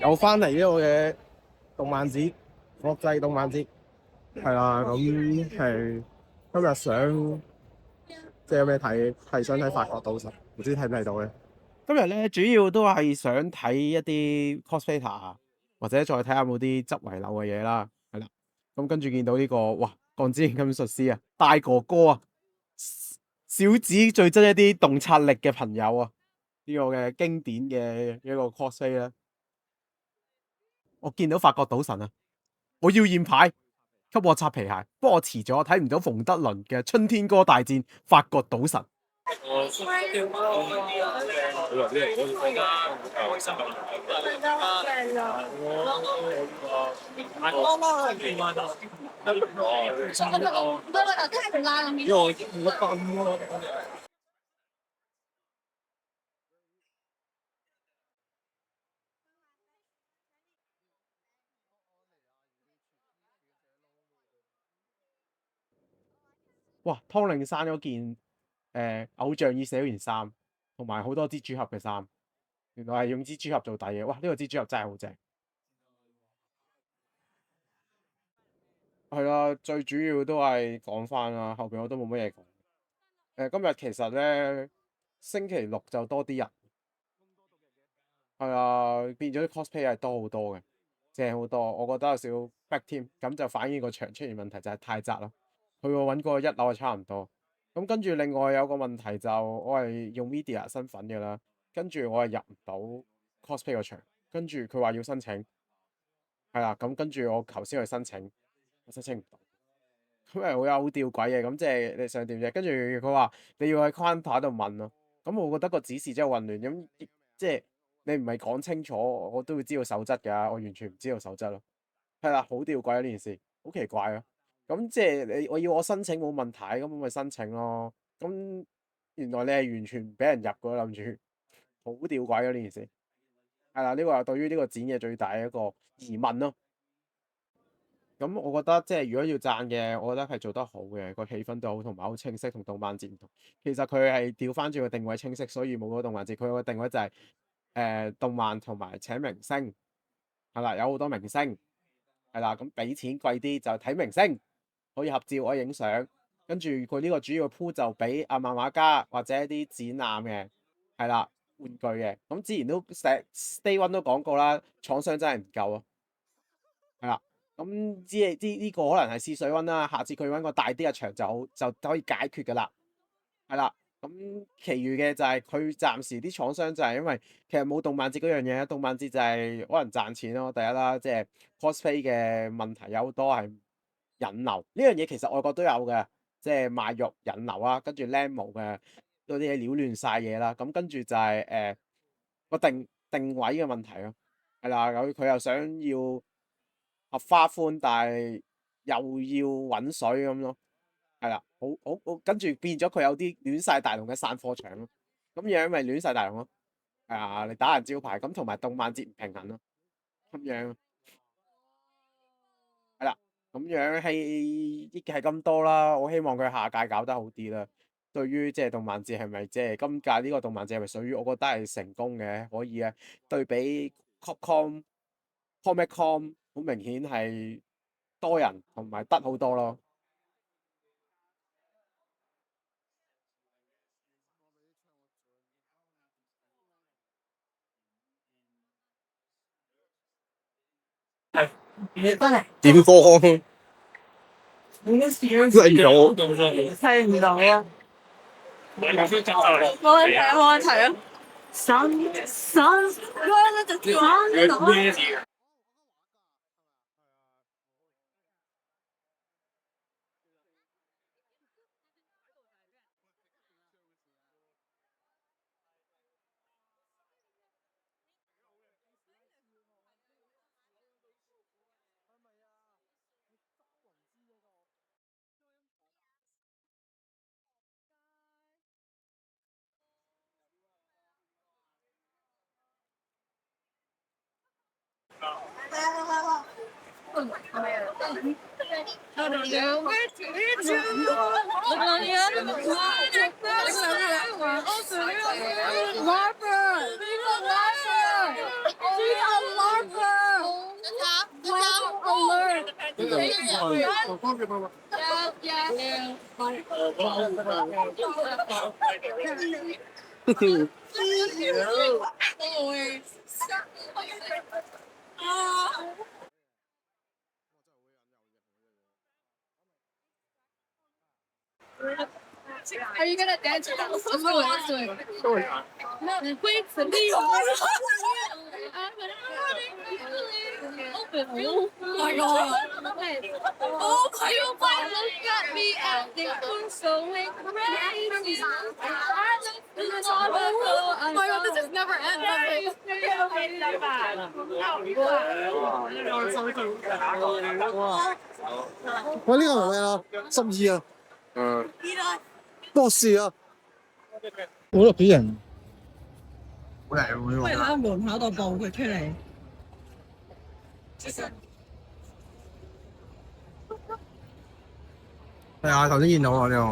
又翻嚟呢個嘅動漫節，國際動漫節係啦。咁係今日想即係有咩睇？係想睇法國賭神，唔知睇唔睇到咧？今日咧主要都係想睇一啲 cosplayer，或者再睇下有冇啲執遺漏嘅嘢啦。係啦，咁跟住見到呢個哇，鋼之煉金術師啊，大哥哥啊，小子最憎一啲洞察力嘅朋友啊，呢個嘅經典嘅一個 cosplay 咧。我見到法國賭神啊，我要驗牌，給我擦皮鞋。不過我遲咗睇唔到馮德倫嘅春天歌大戰法國賭神。哇！湯令山嗰件偶像已寫嗰件衫，同埋好多蜘蛛俠嘅衫，原來係用蜘蛛俠做底嘅。哇！呢個蜘蛛俠真係好正。係啦，最主要都係講翻啦，後邊我都冇乜嘢講。今日其實咧星期六就多啲人，係啊，變咗啲 cosplay 係多好多嘅，正好多。我覺得有少少逼添，咁就反映個場出現問題就係太窄咯。去我揾個一樓係差唔多。咁跟住另外有個問題就我係用 media 身份嘅啦，跟住我係入唔到 cosplay 個場，跟住佢話要申請，係啦，咁跟住我頭先去申請，我申請唔到。咁係好吊詭嘅，咁即係你想點啫？跟住佢話你要喺 counter 度問咯，咁我覺得個指示真係混亂，咁即係你唔係講清楚，我都會知道守則㗎，我完全唔知道守則咯。係啦，好吊詭啊呢件事，好奇怪啊！咁即係我要我申請冇問題，咁我咪申請咯。咁原來你係完全唔俾人入㗎，諗住好吊詭啊呢件事。係啦，呢個係對於呢個展嘅最大一個疑問咯。咁我覺得即係如果要讚嘅，我覺得係做得好嘅，個氣氛都好，同埋好清晰，同動漫節唔同。其實佢係調翻轉個定位清晰，所以冇嗰個動漫節。佢個定位就係動漫同埋請明星，係啦，有好多明星，係啦，咁俾錢貴啲就睇明星，可以合照，可以影相。跟住佢呢個主要鋪就俾阿漫畫家或者一啲展覽嘅，係啦，玩具嘅。咁之前都成 Day One 都講過啦，廠商真係唔夠啊，係啦。咁知呢個可能係試水溫啦，下次佢揾個大啲嘅場就可以解決㗎啦，係啦。咁其餘嘅就係佢暫時啲廠商就係因為其實冇動漫節嗰樣嘢，動漫節就係可能賺錢咯。第一啦，即係 cosplay 嘅問題有好多係引流呢樣嘢，其實外國都有嘅，即係賣肉引流啦，跟住靚模嘅嗰啲嘢擾亂晒嘢啦。咁跟住就係個定位嘅問題咯，係啦。佢又想要合花歡，但係又要揾水咁咯，係啦，好跟住變咗佢有啲亂晒大龍嘅散貨場咯，咁樣咪亂晒大龍咯，係啊，你打人招牌咁，同埋動漫節唔平衡咯，咁樣係啦，咁樣係咁多啦，我希望佢下屆搞得好啲啦。對於即係動漫節係咪即係今屆呢個動漫節係咪屬於我覺得係成功嘅，可以啊，對比 Comic Con 好明顯係多人同埋得好多咯。點歌嚟咗，睇唔到啊！冇問題啊！ Are you gonna dance or not? Let's do it. Let's do it. No, wait for me. Open. Oh my god. Oh my god. Look at me acting so crazy. Oh my god, this is never ends.喂，呢個係咩啊？12啊，博士啊，好多幾人。好靚喎！不如喺門口度報佢出嚟。係啊，頭先見到啊呢個。